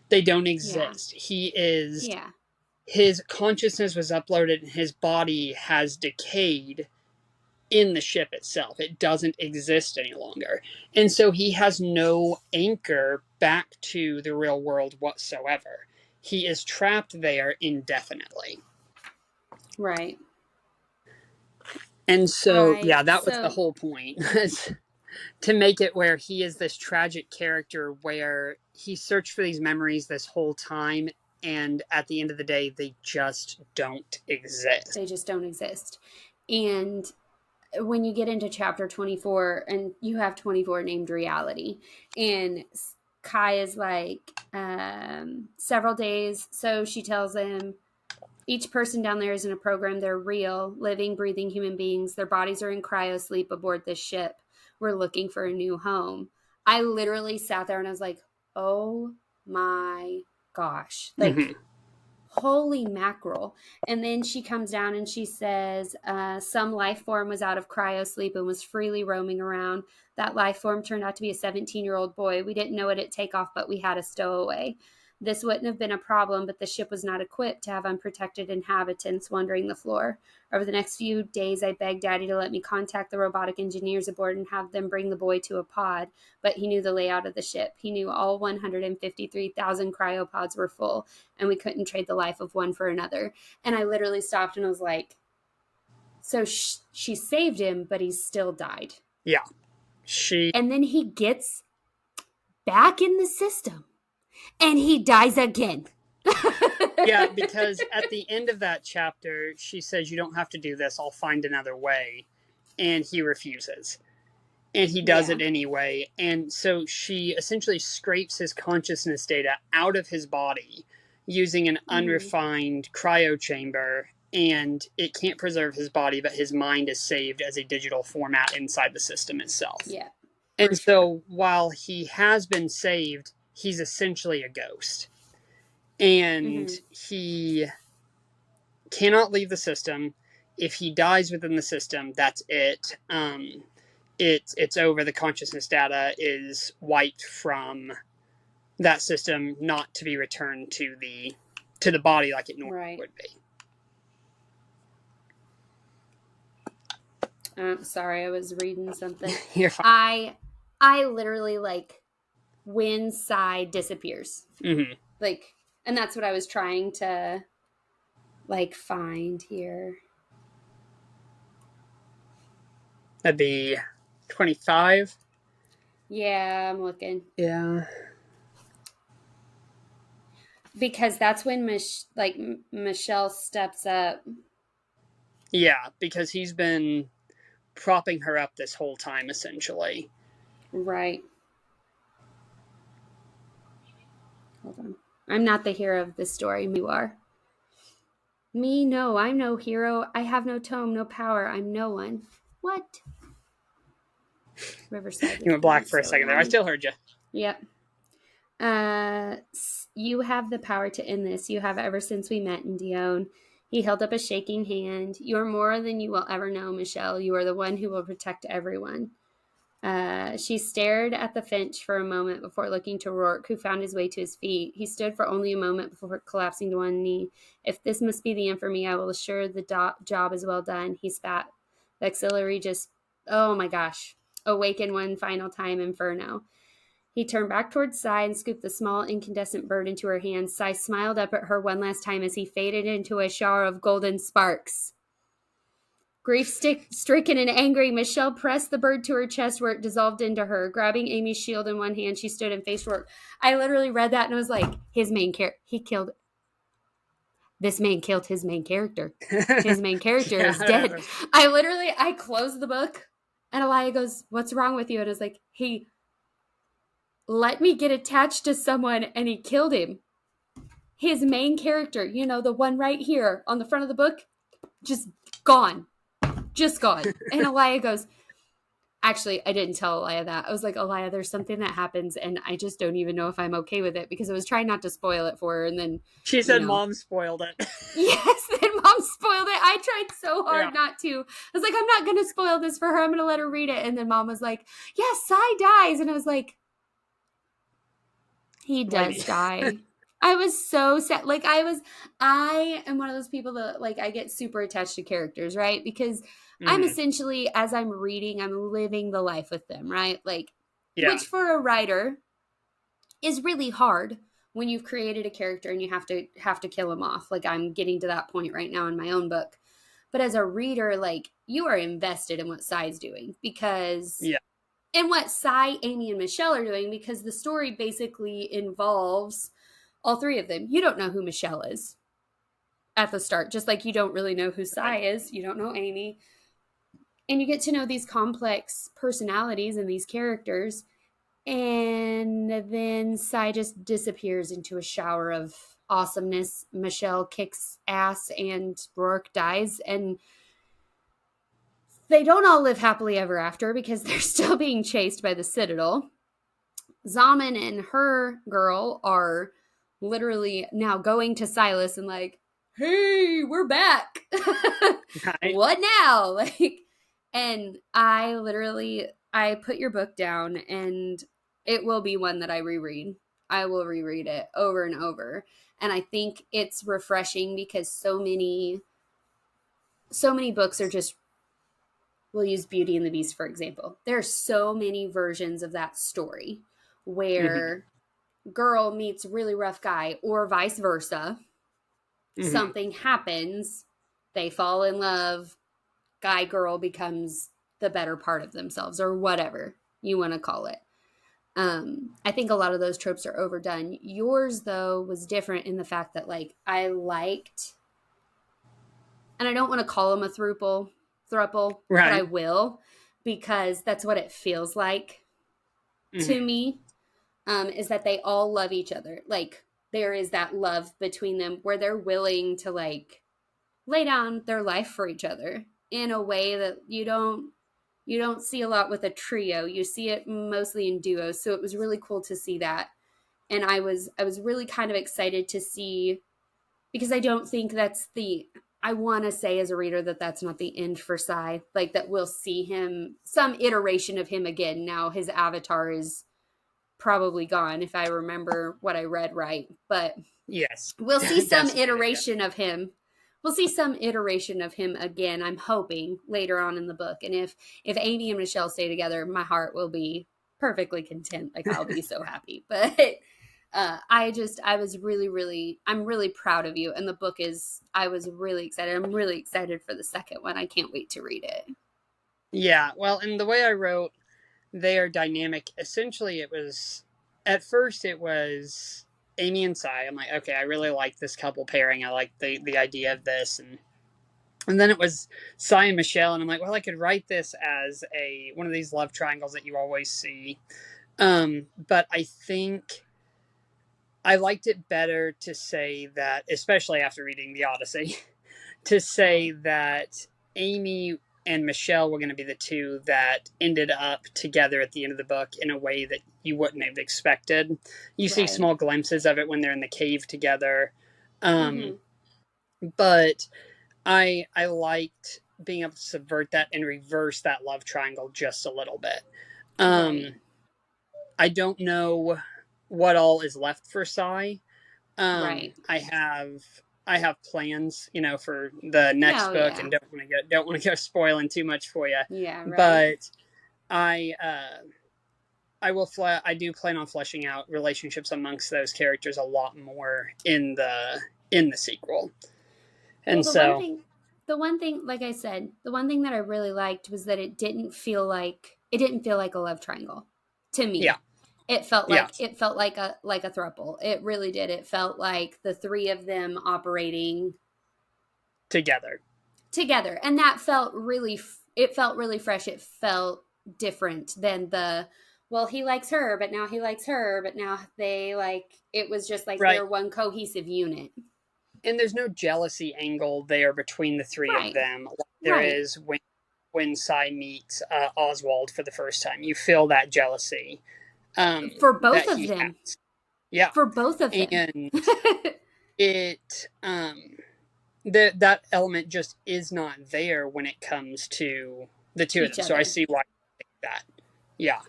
They don't Yeah. exist. He is, Yeah. his consciousness was uploaded and his body has decayed in the ship itself. It doesn't exist any longer. And so he has no anchor back to the real world whatsoever. He is trapped there indefinitely. Right. And so, I yeah, that was the so whole point. To make it where he is this tragic character where he searched for these memories this whole time, and at the end of the day, they just don't exist. they just don't exist. And when you get into chapter 24 and you have 24 named reality, and Kai is like, several days. So she tells him, each person down there is in a program. They're real, living, breathing human beings. Their bodies are in cryo sleep aboard this ship. We're looking for a new home. I literally sat there and I was like, oh my gosh. Like, Mm-hmm. holy mackerel. And then she comes down and she says, some life form was out of cryo sleep and was freely roaming around. That life form turned out to be a 17-year-old boy. We didn't know it'd take off, but we had a stowaway. This wouldn't have been a problem, but the ship was not equipped to have unprotected inhabitants wandering the floor. Over the next few days, I begged Daddy to let me contact the robotic engineers aboard and have them bring the boy to a pod, but he knew the layout of the ship. He knew all 153,000 cryopods were full, and we couldn't trade the life of one for another. And I literally stopped and was like, so she saved him, but he still died. Yeah. She, And then he gets back in the system and he dies again. yeah, because at the end of that chapter, she says, "You don't have to do this. I'll find another way." And he refuses. And he does Yeah. it anyway. And so she essentially scrapes his consciousness data out of his body using an unrefined cryo chamber. And it can't preserve his body, but his mind is saved as a digital format inside the system itself. Yeah, for And sure. so while he has been saved, he's essentially a ghost. And he cannot leave the system. If he dies within the system, that's it. It's over. The consciousness data is wiped from that system, not to be returned to the body like it normally would be. Sorry, I was reading something. You're fine. I literally, like, when Psy disappears. Mm-hmm. Like, and that's what I was trying to, like, find here. That'd be 25. Yeah, I'm looking. Yeah. Because that's when Michelle steps up. Yeah, because he's been propping her up this whole time, essentially. Right. Hold on. I'm not the hero of this story. You are. Me, no. I'm no hero. I have no tome, no power. I'm no one. What? Riverside. You went black for a second there. I still heard you. Yep. You have the power to end this. You have ever since we met in Dion. He held up a shaking hand. You are more than you will ever know, Michelle. You are the one who will protect everyone. She stared at the Finch for a moment before looking to Rourke, who found his way to his feet. He stood for only a moment before collapsing to one knee. If this must be the end for me, I will assure the job is well done. He spat. The auxiliary just, oh my gosh, awaken one final time, Inferno. He turned back towards Sai and scooped the small incandescent bird into her hands. Sai smiled up at her one last time as he faded into a shower of golden sparks. Grief-stricken and angry, Michelle pressed the bird to her chest where it dissolved into her. Grabbing Amy's shield in one hand, she stood and faced Rourke. I literally read that and was like, his main character, this man killed his main character. His main character is dead. I closed the book and Elia goes, what's wrong with you? And I was like, he let me get attached to someone and he killed him. His main character, the one right here on the front of the book, just gone. And Elia goes, Actually, I didn't tell Alaya that. I was like, Alaya, there's something that happens, and I just don't even know if I'm okay with it because I was trying not to spoil it for her. And then, She you said know, mom spoiled it. yes, then mom spoiled it. I tried so Yeah. hard not to. I was like, I'm not going to spoil this for her. I'm going to let her read it. And then mom was like, yes, Sai dies. And I was like, he Lady. does die. I was so sad. Like, I am one of those people that, like, I get super attached to characters, right? Because I'm Hmm. essentially, as I'm reading, I'm living the life with them, right? Like, Yeah. which for a writer is really hard when you've created a character and you have to kill him off. Like, I'm getting to that point right now in my own book. But as a reader, like, you are invested in what Sai's doing because Yeah. and what Sai, Amy, and Michelle are doing because the story basically involves all three of them. You don't know who Michelle is at the start, just like you don't really know who Sai Right. is. You don't know Amy. And you get to know these complex personalities and these characters. And then Sai just disappears into a shower of awesomeness. Michelle kicks ass and Rourke dies. And they don't all live happily ever after because they're still being chased by the Citadel. Zaman and her girl are literally now going to Silas and like, hey, we're back. Right. What now? Like, and I put your book down and it will be one that I reread. I will reread it over and over. And I think it's refreshing because so many books are just, we'll use Beauty and the Beast for example. There are so many versions of that story Hmm. where girl meets really rough guy or vice versa. Hmm. Something happens, they fall in love, guy girl becomes the better part of themselves or whatever you want to call it. I think a lot of those tropes are overdone. Yours though was different in the fact that like I liked, and I don't want to call them a thruple, but I Right. will because that's what it feels like to Hmm. me. Is that they all love each other. Like there is that love between them where they're willing to like lay down their life for each other in a way that you don't see a lot with a trio. You see it mostly in duos. So it was really cool to see that. And I was really kind of excited to see because I don't think that's the I want to say as a reader that that's not the end for Sai. Like that we'll see him some iteration of him again. Now his avatar is probably gone if I remember what I read right. But Yes. we'll see some Decimated. Yeah. iteration of him. We'll see some iteration of him again. I'm hoping later on in the book. And if Amy and Michelle stay together, my heart will be perfectly content. Like I'll be so happy. But I was I'm really proud of you. And the book is, I was really excited. I'm really excited for the second one. I can't wait to read it. Yeah. Well, and the way I wrote, they are dynamic. Essentially, it was at first it was Amy and Sai. I'm like, okay, I really like this couple pairing. I like the idea of this, and then it was Sai and Michelle, and I'm like, well, I could write this as a one of these love triangles that you always see. But I think I liked it better to say that, especially after reading the Odyssey, to say Right. that Amy and Michelle were going to be the two that ended up together at the end of the book in a way that you wouldn't have expected. You see Right. small glimpses of it when they're in the cave together. Um, Mm-hmm. but I liked being able to subvert that and reverse that love triangle just a little bit. Right. Um, I don't know what all is left for Sai. Right. I have plans, for the Yeah. next Oh, book, yeah. and don't want to go spoiling too much for you. Yeah. Right. But I I will I do plan on fleshing out relationships amongst those characters a lot more in the sequel. Well, And so, the one thing, like I said, the one thing that I really liked was that it didn't feel like a love triangle to yeah, me. It felt yeah, like a throuple. It really did. It felt like the three of them operating together. together, and that felt really. It felt really fresh. It felt different than the. Well, he likes her, but now he likes her, but now they like. It was just like Right. they're one cohesive unit. And there's no jealousy angle there between the three of Right. them like there Right. is when Sai meets Oswald for the first time. You feel that jealousy For both that of he them. has. Yeah, For both of them. and it that element just is not there when it comes to the two of Each them. So I other. see why I think that. Yeah.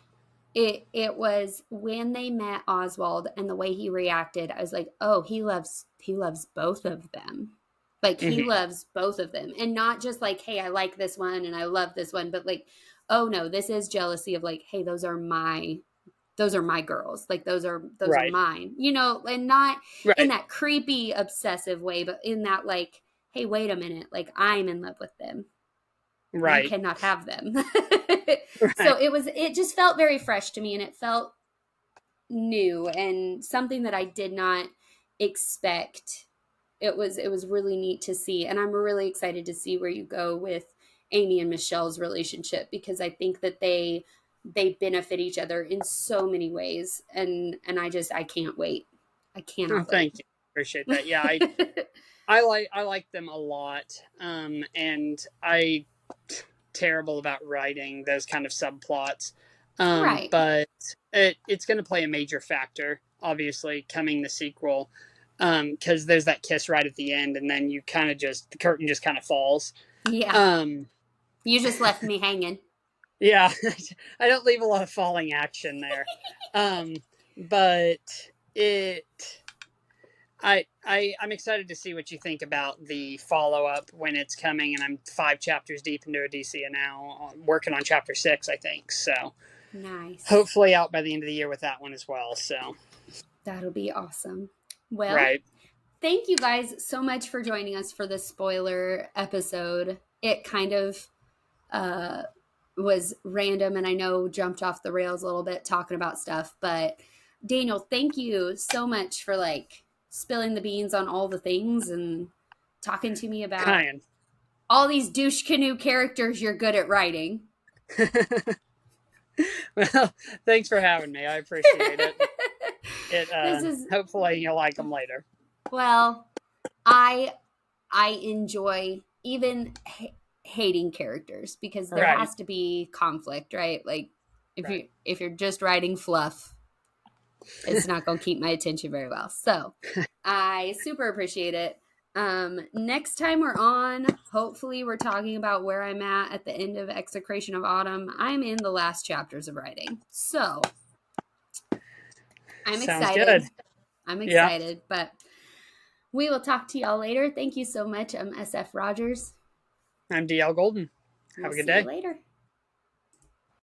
It was when they met Oswald and the way he reacted, I was like, oh, he loves both of them. Like he Hmm. loves both of them. And not just like, hey, I like this one and I love this one, but like, oh no, this is jealousy of like, hey, those are my girls. Like those are Right. mine. And not in Right. that creepy obsessive way, but in that like, hey, wait a minute, like I'm in love with them. You Right. cannot have them. So Right. it just felt very fresh to me, and it felt new and something that I did not expect. It was really neat to see, and I'm really excited to see where you go with Amy and Michelle's relationship, because I think that they benefit each other in so many ways, and I can't wait. I Oh, cannot wait. thank you. Appreciate that. Yeah, I like them a lot. And I terrible about writing those kind of subplots. Right. But it's going to play a major factor, obviously, coming the sequel, because there's that kiss right at the end, and then you kind of just the curtain just kind of falls. Yeah. Um, You just left me hanging. yeah, I don't leave a lot of falling action there, um, but it I'm excited to see what you think about the follow up when it's coming, and I'm 5 chapters deep into Odysseus now, working on chapter 6, I think. So Nice. hopefully out by the end of the year with that one as well. So That'll be awesome. Well, right, thank you guys so much for joining us for this spoiler episode. It kind of uh, was random, and I know jumped off the rails a little bit talking about stuff, but Daniel, thank you so much for like spilling the beans on all the things and talking to me about kind. all these douche canoe characters you're good at writing. Well, thanks for having me. I appreciate it. It This is hopefully you'll like them later. well, I I enjoy even hating characters, because there Right, has to be conflict, right? Like if right. you're just writing fluff, it's not going to keep my attention very well. So, I super appreciate it. Next time we're on, hopefully we're talking about where I'm at the end of Execration of Autumn. I'm in the last chapters of writing. So, I'm Sounds good. excited. I'm Yeah, excited, but we will talk to y'all later. Thank you so much. I'm SF Rogers. I'm DL Golden. Have We'll a good see you day. later.